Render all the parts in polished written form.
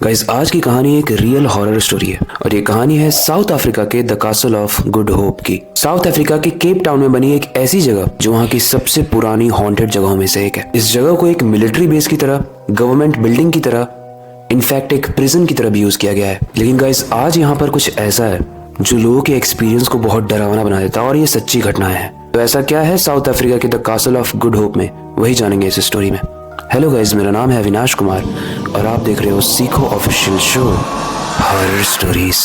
Guys आज की कहानी एक रियल हॉरर स्टोरी है और ये कहानी है साउथ अफ्रीका के the castle of good hope की। साउथ अफ्रीका के केप टाउन में बनी एक ऐसी जगह जो वहाँ की सबसे पुरानी हॉन्टेड जगहों में से एक है। इस जगह को एक मिलिट्री बेस की तरह, गवर्नमेंट बिल्डिंग की तरह, इनफैक्ट एक प्रिजन की तरह भी यूज किया गया है। लेकिन गाइस आज यहाँ पर कुछ ऐसा है जो लोगों के एक्सपीरियंस को बहुत डरावना बना देता है और ये सच्ची घटनाएं हैं। तो ऐसा क्या है साउथ अफ्रीका के the castle of good hope में, वही जानेंगे इस स्टोरी में। हेलो गाइज, मेरा नाम है अविनाश कुमार और आप देख रहे हो सीखो official show horror stories.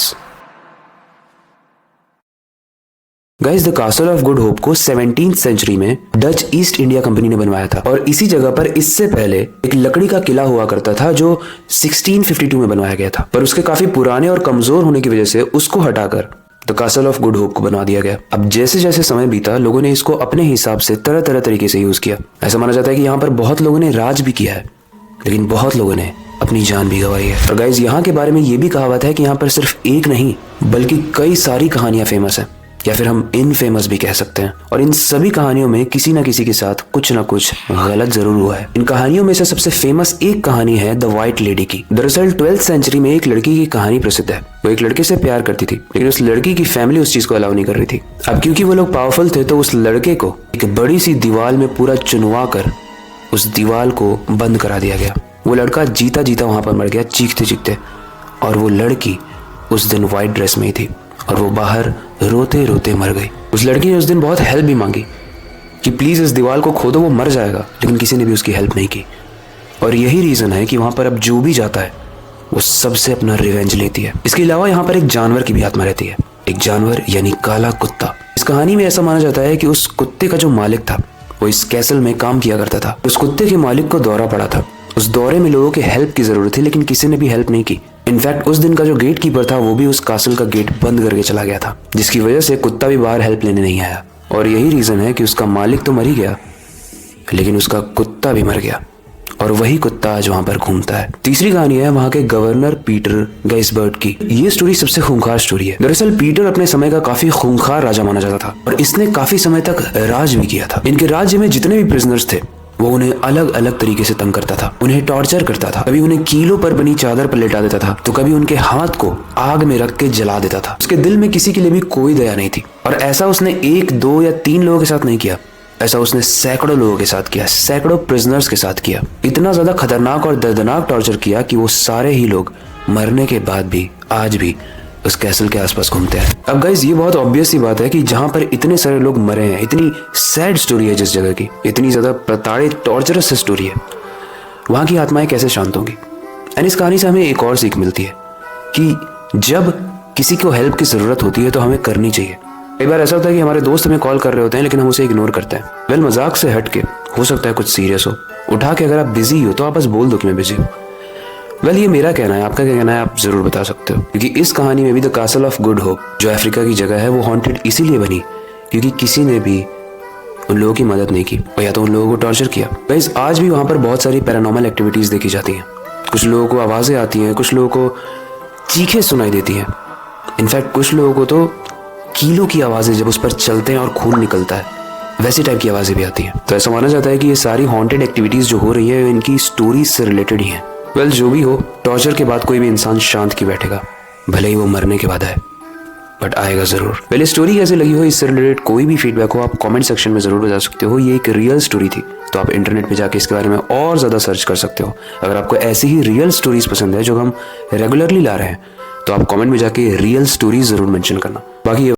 Guys the castle of good hope को 17th सेंचुरी में डच ईस्ट इंडिया कंपनी ने बनवाया था और इसी जगह पर इससे पहले एक लकड़ी का किला हुआ करता था जो 1652 में बनवाया गया था, पर उसके काफी पुराने और कमजोर होने की वजह से उसको हटाकर the castle of good hope को बना दिया गया। अब जैसे जैसे समय बीता लोगों ने इसको अपने हिसाब से तरह तरह तरीके से यूज किया। ऐसा माना जाता है कि यहाँ पर बहुत लोगों ने राज भी किया है, लेकिन बहुत लोगों ने अपनी जान भी गंवाई है। और गाइज यहाँ के बारे में ये भी कहावत है कि यहाँ पर सिर्फ एक नहीं बल्कि कई सारी कहानियां फेमस है, या फिर हम इनफेमस भी कह सकते हैं। और इन सभी कहानियों में किसी न किसी के साथ कुछ न कुछ गलत जरूर हुआ है। इन कहानियों में से सबसे फेमस एक कहानी है द व्हाइट लेडी की। दरअसल 12th सेंचुरी में एक लड़की की कहानी प्रसिद्ध है। वो एक लड़के से प्यार करती थी, लेकिन उस लड़की की फैमिली उस चीज को अलाउ नहीं कर रही थी। अब क्योंकि वो लोग पावरफुल थे तो उस लड़के को एक बड़ी सी दीवार में पूरा चुनवा कर उस दीवार को बंद करा दिया गया। वो लड़का जीता जीता वहां पर मर गया चीखते चीखते, और वो लड़की उस दिन व्हाइट ड्रेस में ही थी और वो बाहर रोते रोते मर गई। उस लड़की ने उस दिन बहुत हेल्प भी मांगी कि प्लीज इस दीवार को खोदो, वो मर जाएगा, लेकिन किसी ने भी उसकी हेल्प नहीं की। और यही रीजन है कि वहां पर अब जो भी जाता है वो सबसे अपना रिवेंज लेती है। इसके अलावा यहाँ पर एक जानवर की भी आत्मा रहती है, एक जानवर यानी काला कुत्ता। इस कहानी में ऐसा माना जाता है कि उस कुत्ते का जो मालिक था वो इस कैसल में काम किया करता था। उस कुत्ते के मालिक को दौरा पड़ा था। उस दौरे में लोगों के हेल्प की जरूरत थी, लेकिन किसी ने भी हेल्प नहीं की। इनफैक्ट उस दिन का जो गेट कीपर था वो भी उस कासल का गेट बंद करके चला गया था, जिसकी वजह से कुत्ता भी बाहर हेल्प लेने नहीं आया। और यही रीजन है कि उसका मालिक तो मर ही गया, लेकिन उसका कुत्ता भी मर गया, और वही कुत्ता आज वहां पर घूमता है। तीसरी कहानी है वहां के गवर्नर पीटर गैसबर्ट की। ये स्टोरी सबसे खूंखार स्टोरी है। दरअसल पीटर अपने समय का काफी खूंखार राजा माना जाता था और इसने काफी समय तक राज भी किया था। इनके राज्य में जितने भी प्रिजनर्स थे वो उन्हें अलग अलग तरीके से तंग करता था, उन्हें टॉर्चर करता था। कभी उन्हें कीलों पर बनी चादर पर लेटा देता था, तो कभी उनके हाथ को आग में रख के जला देता था। उसके दिल में किसी के लिए भी कोई दया नहीं थी। और ऐसा उसने 1, 2 या 3 लोगों के साथ नहीं किया, ऐसा उसने सैकड़ों लोगों के साथ किया, सैकड़ों प्रिजनर्स के साथ किया। इतना ज्यादा खतरनाक और दर्दनाक टॉर्चर किया कि वो सारे ही लोग मरने के बाद भी आज भी उस कैसल के आसपास घूमते हैं। अब गाइस ये बहुत ऑब्वियस सी बात है कि जहां पर इतने सारे लोग मरे हैं, इतनी सैड स्टोरी है जिस जगह की, इतनी ज्यादा प्रताड़ित टॉर्चरस स्टोरी है, वहां की आत्माएं कैसे शांत होंगी। एंड इस कहानी से हमें एक और सीख मिलती है कि जब किसी को हेल्प की जरूरत होती है तो हमें करनी चाहिए। कई बार ऐसा होता है कि हमारे दोस्त हमें कॉल कर रहे होते हैं लेकिन हम उसे इग्नोर करते हैं। वेल मजाक से हट के हो सकता है कुछ सीरियस हो, उठा के अगर आप बिजी हो तो आप बस बोल दो कि मैं बिजी हूँ। वेल ये मेरा कहना है, आपका क्या कहना है आप जरूर बता सकते हो। क्योंकि इस कहानी में भी the castle of good hope जो अफ्रीका की जगह है वो हॉन्टेड इसीलिए बनी क्योंकि किसी ने भी उन लोगों की मदद नहीं की और या तो उन लोगों को टॉर्चर किया। गाइस आज भी वहां पर बहुत सारी पैरानॉर्मल एक्टिविटीज देखी जाती हैं। कुछ लोगों को आवाजें आती हैं, कुछ लोगों को चीखें सुनाई देती हैं, इनफैक्ट कुछ लोगों को तो कीलों की आवाजें जब उस पर चलते हैं और खून निकलता है वैसी टाइप की आवाजें भी आती हैं। तो ऐसा माना जाता है कि ये सारी हॉन्टेड एक्टिविटीज जो हो रही है इनकी स्टोरीज से रिलेटेड ही है। वेल जो भी हो, टॉर्चर के बाद कोई भी इंसान शांत की बैठेगा, भले ही वो मरने के बाद है, बट आएगा जरूर। पहले स्टोरी कैसे लगी हो, इससे रिलेटेड कोई भी फीडबैक हो आप कमेंट सेक्शन में जरूर बता सकते हो। ये एक रियल स्टोरी थी तो आप इंटरनेट पे जाके इसके बारे में और ज्यादा सर्च कर सकते हो। अगर आपको ऐसी ही रियल स्टोरीज पसंद है जो हम रेगुलरली ला रहे हैं तो आप कमेंट में जाके रियल स्टोरीज जरूर मेंशन करना। बाकी